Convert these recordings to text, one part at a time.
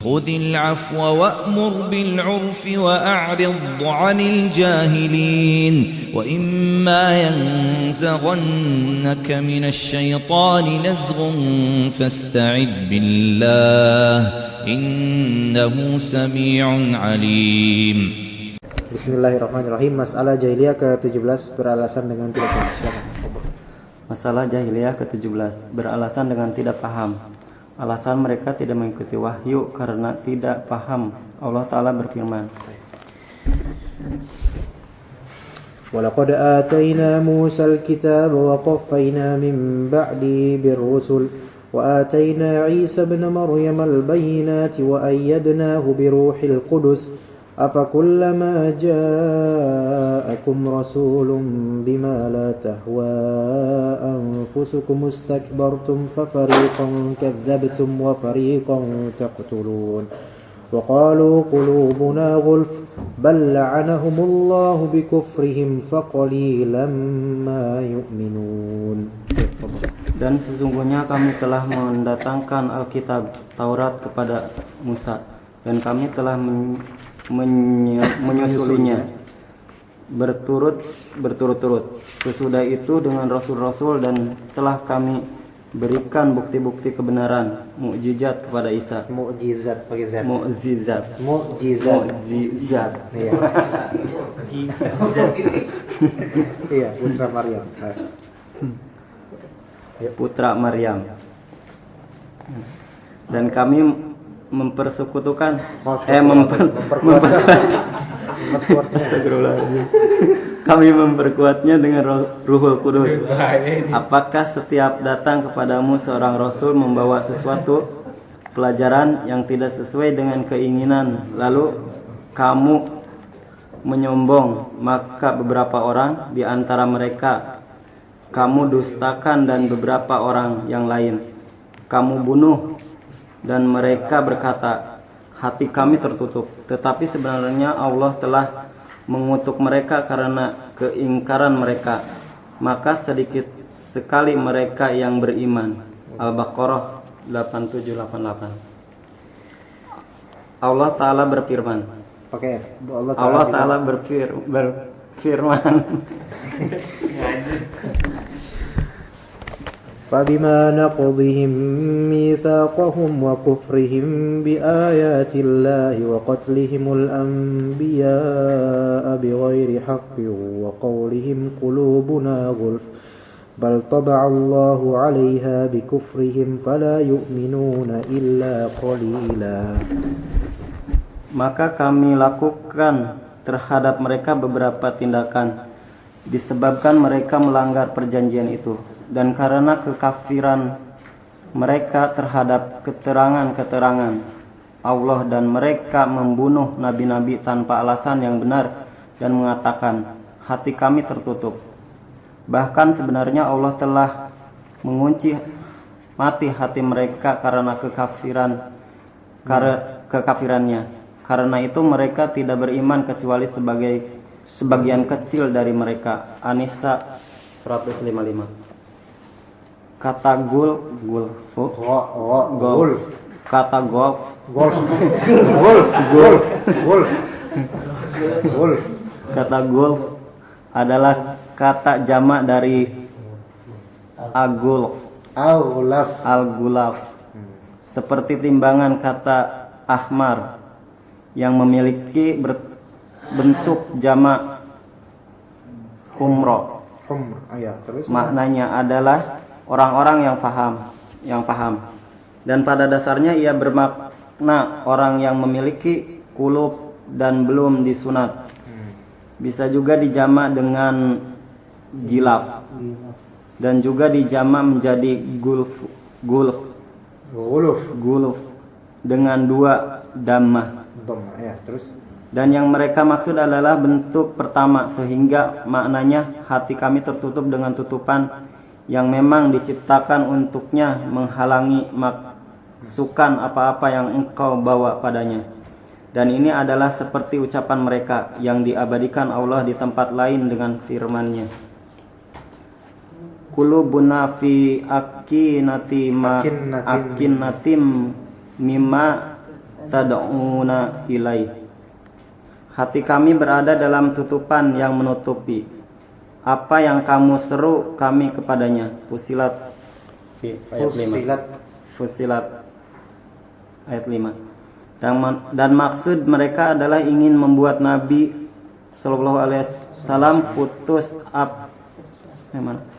خذ العفو وأمر بالعرف وأعرض عن الجاهلين وإما ينزغنك من الشيطان نزغ فاستعذ بالله إنه سميع عليم. Bismillahirrahmanirrahim. Masalah jahiliyah ke-17 beralasan dengan tidak paham. Masalah jahiliyah ke-17 beralasan dengan tidak paham. Alasan mereka tidak mengikuti wahyu karena tidak paham. Allah Ta'ala berfirman, وَلَقَدْ آتَيْنَا مُوسَى الْكِتَابَ وَقَفَّيْنَا مِنْ بَعْدِهِ بِالرُّسُلِ وَآتَيْنَا عِيسَى ابْنَ مَرْيَمَ الْبَيِّنَاتِ وَأَيَّدْنَاهُ بِرُوحِ الْقُدُسِ أَفَكُلَّمَا جَاءَكُمْ رَسُولٌ بِمَا لَا تَهْوَى أَنفُسُكُمُ اسْتَكْبَرْتُمْ فَفَرِيقًا كَذَّبْتُمْ وَفَرِيقًا تَقْتُلُونَ وَقَالُوا قُلُوبُنَا غُلْفٌ بَلْ لَعَنَهُمُ اللَّهُ بِكُفْرِهِمْ فَقَلِيلًا مَا يُؤْمِنُونَ. dan sesungguhnya kami telah mendatangkan Alkitab Taurat kepada Musa, dan kami telah menyusulinya berturut-turut sesudah itu dengan rasul-rasul, dan telah kami berikan bukti-bukti kebenaran, mukjizat kepada Isa. Mukjizat pakai Z. Mukjizat. Iya. Iya, putra Maryam. Putra Maryam. Dan kami mempersekutukan kami memperkuatnya dengan Ruhul Kudus. Apakah setiap datang kepadamu seorang rasul membawa sesuatu pelajaran yang tidak sesuai dengan keinginan, lalu kamu menyombong, maka beberapa orang di antara mereka kamu dustakan, dan beberapa orang yang lain kamu bunuh. Dan mereka berkata, hati kami tertutup. Tetapi sebenarnya Allah telah mengutuk mereka karena keingkaran mereka. Maka sedikit sekali mereka yang beriman. Al-Baqarah 8788. Allah Ta'ala berfirman. Pakai F. Allah Ta'ala berfirman. فَبِمَا نَقْضِهِمْ مِيثَاقَهُمْ وَكُفْرِهِمْ بِآيَاتِ اللَّهِ وَقَتْلِهِمُ الْأَنْبِيَاءَ بِغَيْرِ حَقٍّ وَقَوْلِهِمْ قُلُوبُنَا غُلْفٌ بَلْ طَبَعَ اللَّهُ عَلَيْهَا بِكُفْرِهِمْ فَلَا يُؤْمِنُونَ إِلَّا قَلِيلًا. Maka kami lakukan terhadap mereka beberapa tindakan disebabkan mereka melanggar perjanjian itu, dan karena kekafiran mereka terhadap keterangan-keterangan Allah, dan mereka membunuh nabi-nabi tanpa alasan yang benar dan mengatakan, hati kami tertutup. Bahkan sebenarnya Allah telah mengunci mati hati mereka karena kekafirannya. Karena itu mereka tidak beriman kecuali sebagian kecil dari mereka. An-Nisa 155. Kata golf adalah kata jamak dari al-gulaf. Seperti timbangan kata ahmar yang memiliki bentuk jamak humro. Maknanya adalah orang-orang yang paham. Dan pada dasarnya ia bermakna orang yang memiliki kulub dan belum disunat. Bisa juga dijamak dengan gilaf, dan juga dijamak menjadi gulf dengan dua dhammah. Dan yang mereka maksud adalah bentuk pertama, sehingga maknanya hati kami tertutup dengan tutupan yang memang diciptakan untuknya menghalangi masukan apa-apa yang engkau bawa padanya. Dan ini adalah seperti ucapan mereka yang diabadikan Allah di tempat lain dengan firman-Nya. Qulubuna fi akinatim mimma tad'una ilaih. Hati kami berada dalam tutupan yang menutupi apa yang kamu seru kami kepadanya. Fussilat ayat 5. Fussilat ayat 5. Dan maksud mereka adalah ingin membuat Nabi Sallallahu Alaihi Wasallam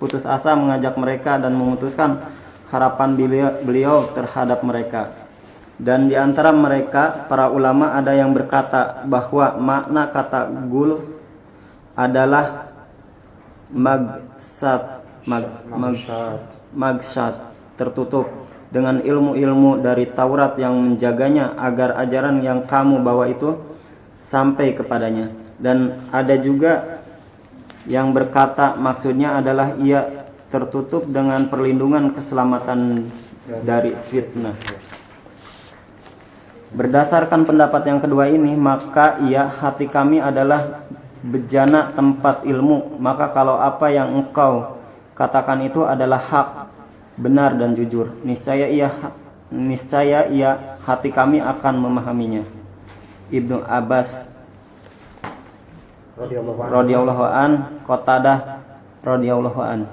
putus asa mengajak mereka dan memutuskan harapan beliau terhadap mereka. Dan di antara mereka para ulama ada yang berkata bahwa makna kata gulf adalah magshat, tertutup dengan ilmu-ilmu dari Taurat yang menjaganya agar ajaran yang kamu bawa itu sampai kepadanya. Dan ada juga yang berkata maksudnya adalah ia tertutup dengan perlindungan keselamatan dari fitnah. Berdasarkan pendapat yang kedua ini, maka hati kami adalah bejana tempat ilmu. Maka kalau apa yang engkau katakan itu adalah hak, benar dan jujur, niscaya ia hati kami akan memahaminya. Ibnu Abbas radhiyallahu an, Qatadah radhiyallahu an,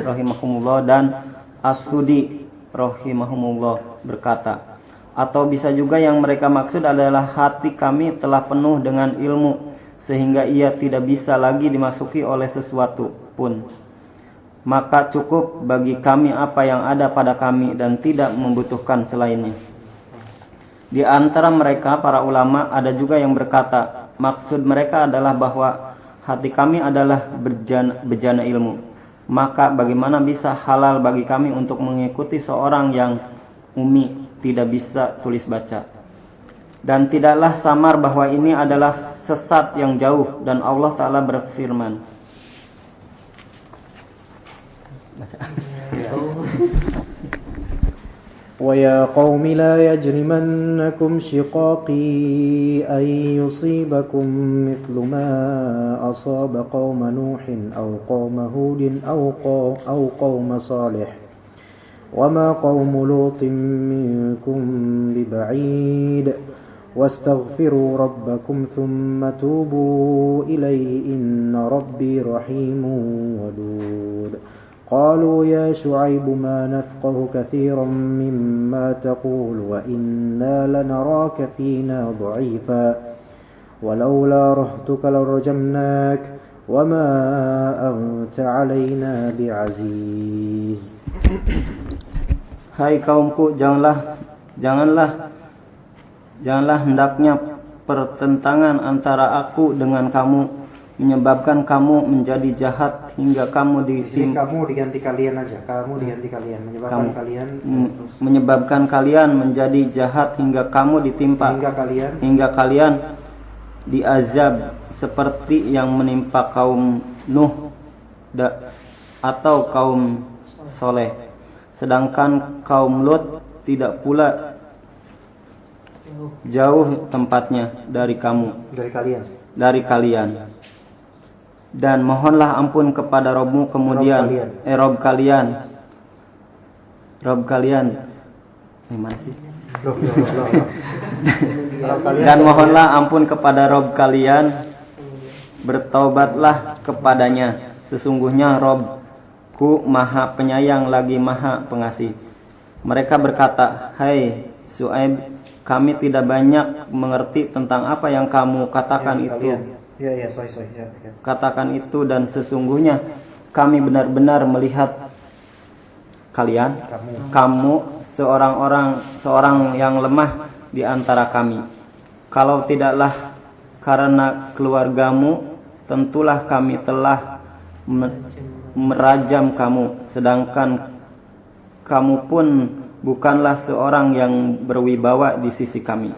rahimahumullah, dan As-Sudi rahimahumullah berkata, atau bisa juga yang mereka maksud adalah hati kami telah penuh dengan ilmu sehingga ia tidak bisa lagi dimasuki oleh sesuatu pun. Maka cukup bagi kami apa yang ada pada kami dan tidak membutuhkan selainnya. Di antara mereka para ulama ada juga yang berkata maksud mereka adalah bahwa hati kami adalah bejana ilmu. Maka bagaimana bisa halal bagi kami untuk mengikuti seorang yang ummi, tidak bisa tulis baca. Dan tidaklah samar bahwa ini adalah sesat yang jauh. Dan Allah Ta'ala berfirman, وَيَا قَوْمِ لَا يَجْرِمَنَّكُمْ شِقَاقِي أَن يُصِيبَكُم مِّثْلُ مَا أَصَابَ قَوْمَ نُوحٍ أَوْ قَوْمَ هُودٍ أَوْ قَوْمَ صَالِحٍ وَمَا قَوْمُ لُوطٍ مِّنكُم بِبَعِيدٍ وَاسْتَغْفِرُوا رَبَّكُمْ ثُمَّ تُوبُوا إِلَيْهِ إِنَّ رَبِّي رَحِيمٌ وَدُودٌ. قالوا يا شعيب ما نفقه كثيرا مما تقول وإنا لنراك فينا ضعيفا ولولا رهتك لرجمناك وما أنت علينا بعزيز. Hai kaumku, janganlah hendaknya pertentangan antara aku dengan kamu menyebabkan kamu menjadi jahat hingga kamu kamu diganti kalian aja. Kamu diganti kalian, menyebabkan kalian menjadi jahat hingga kamu ditimpa hingga kalian diazab seperti yang menimpa kaum Nuh atau kaum Soleh. Sedangkan kaum Lut tidak pula jauh tempatnya dari kalian. Dan mohonlah ampun kepada Robmu kemudian Rob kalian mana sih? Dan mohonlah ampun kepada Rob kalian, bertaubatlah kepadanya, sesungguhnya Robku maha penyayang lagi maha pengasih. Mereka berkata, hai Syuaib, kami tidak banyak mengerti tentang apa yang kamu katakan itu. Katakan itu, dan sesungguhnya kami benar-benar melihat kamu seorang yang lemah di antara kami. Kalau tidaklah karena keluargamu, tentulah kami telah merajam kamu, sedangkan kamu pun bukanlah seorang yang berwibawa di sisi kami.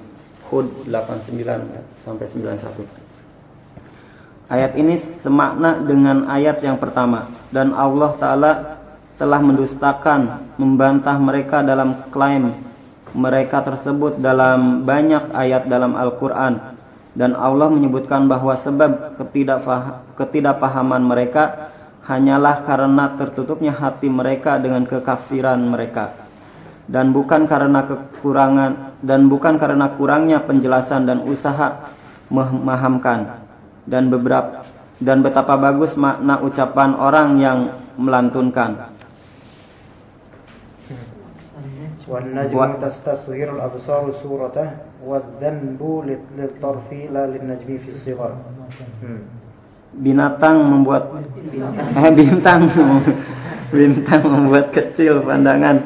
Hud 89 sampai 91. Ayat ini semakna dengan ayat yang pertama, dan Allah Ta'ala telah mendustakan, membantah mereka dalam klaim mereka tersebut dalam banyak ayat dalam Al-Quran. Dan Allah menyebutkan bahwa sebab ketidakpahaman mereka hanyalah karena tertutupnya hati mereka dengan kekafiran mereka. dan bukan karena kurangnya penjelasan dan usaha memahamkan, dan betapa bagus makna ucapan orang yang melantunkan. Wan najmu tastasghirul absar suratah wadhanbu litarfi la lin najmi fi sighar. Bintang membuat kecil pandangan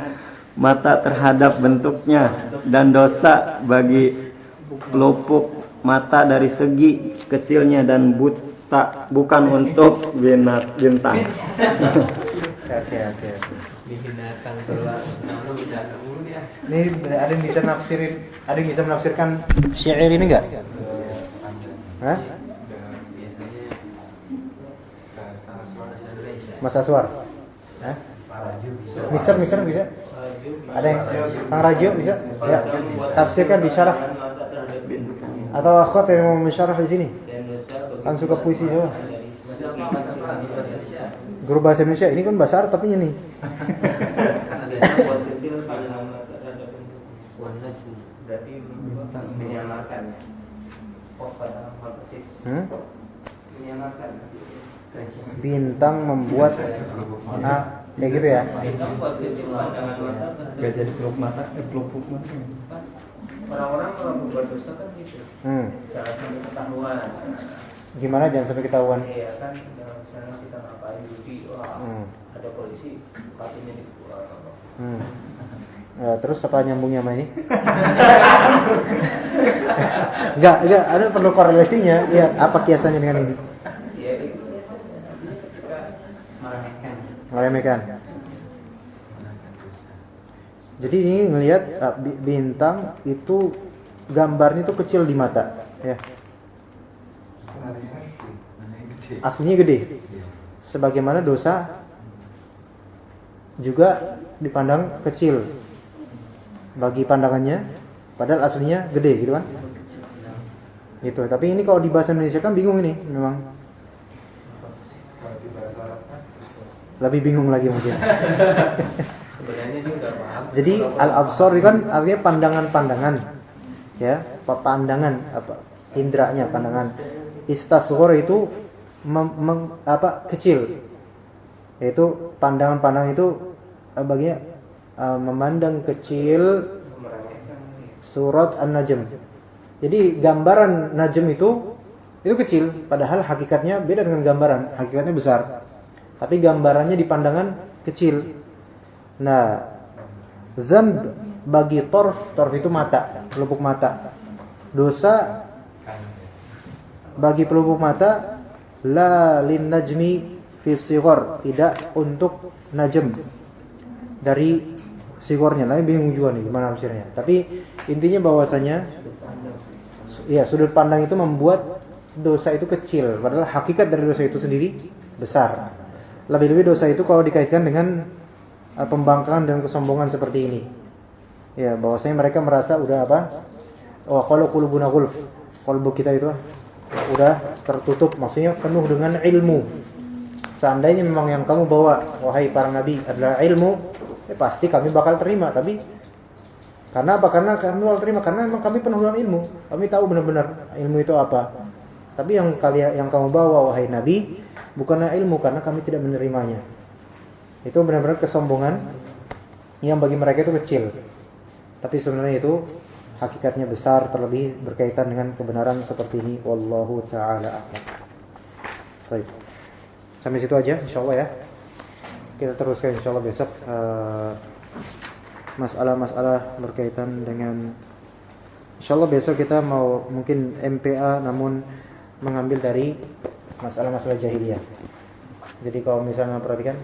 mata terhadap bentuknya, dan dosa bagi pelupuk mata dari segi kecilnya, dan buta bukan untuk bintang. Oke. Binatang telah Ini ada yang bisa menafsirkan syair ini enggak? Hah? biasanya Mas Aswar? Hah? Mister bisa? Ada yang Kang Rajo bisa? Ya. Tafsirkan di syarah. Atau akhwat yang mau mensyarah di sini? Kan suka puisi semua. Guru bahasa Indonesia ini kan bahasa Arab tapi ini. berarti menyamakan menyamakan Bintang membuat kayak gitu ya. Gak jadi pelupuk mata. Orang-orang kalau berbuat dosa kan gitu. Jangan sampai ketahuan. Gimana jangan sampai ketahuan? Iya kan, misalnya kita ngapain judi, ada polisi, patinya dibuang. Terus apa nyambungnya sama ini? Enggak, ada perlu korelasinya. Ya, apa kiasannya dengan ini? Ya itu biasanya kita Meremehkan. Jadi ini ngelihat bintang itu gambarnya itu kecil di mata, ya. Aslinya gede. Sebagaimana dosa juga dipandang kecil bagi pandangannya, padahal aslinya gede gitu kan. Gitu. Tapi ini kalau di bahasa Indonesia kan bingung ini memang. Lebih bingung lagi mungkin. sebenarnya dia udah paham. Jadi al-absar itu kan artinya pandangan-pandangan. Ya, pandangan indranya, pandangan. Istasghar itu kecil. Yaitu pandangan-pandangan itu bagian memandang kecil surat An-Najm. Jadi gambaran Najm itu kecil, padahal hakikatnya beda dengan gambaran, hakikatnya besar. Tapi gambarannya di pandangan kecil. Nah, dzanb bagi torf itu mata, pelupuk mata. Dosa bagi pelupuk mata la lin najmi fi sighar, tidak untuk najm dari sigornya. Nah, bingung juga nih gimana tafsirnya. Tapi intinya bahwasanya ya sudut pandang itu membuat dosa itu kecil, padahal hakikat dari dosa itu sendiri besar. Lebih-lebih dosa itu kalau dikaitkan dengan pembangkangan dan kesombongan seperti ini. Ya, bahwasanya mereka merasa udah kalau qulubuna ghulf, qalbu kita itu udah tertutup, maksudnya penuh dengan ilmu. Seandainya memang yang kamu bawa wahai para nabi adalah ilmu, pasti kami bakal terima. Tapi karena apa? Karena kami bakal terima karena memang kami penuh dengan ilmu. Kami tahu benar-benar ilmu itu apa. Tapi yang kamu bawa wahai nabi bukanlah ilmu, karena kami tidak menerimanya. Itu benar-benar kesombongan yang bagi mereka itu kecil. Tapi sebenarnya itu hakikatnya besar, terlebih berkaitan dengan kebenaran seperti ini. Wallahu ta'ala a'lam. Baik. Sampai situ aja insyaallah ya. Kita teruskan insyaallah besok masalah-masalah berkaitan dengan, insyaallah besok kita mau mungkin MPA namun mengambil dari masalah-masalah jahiliyah. Jadi kalau misalnya perhatikan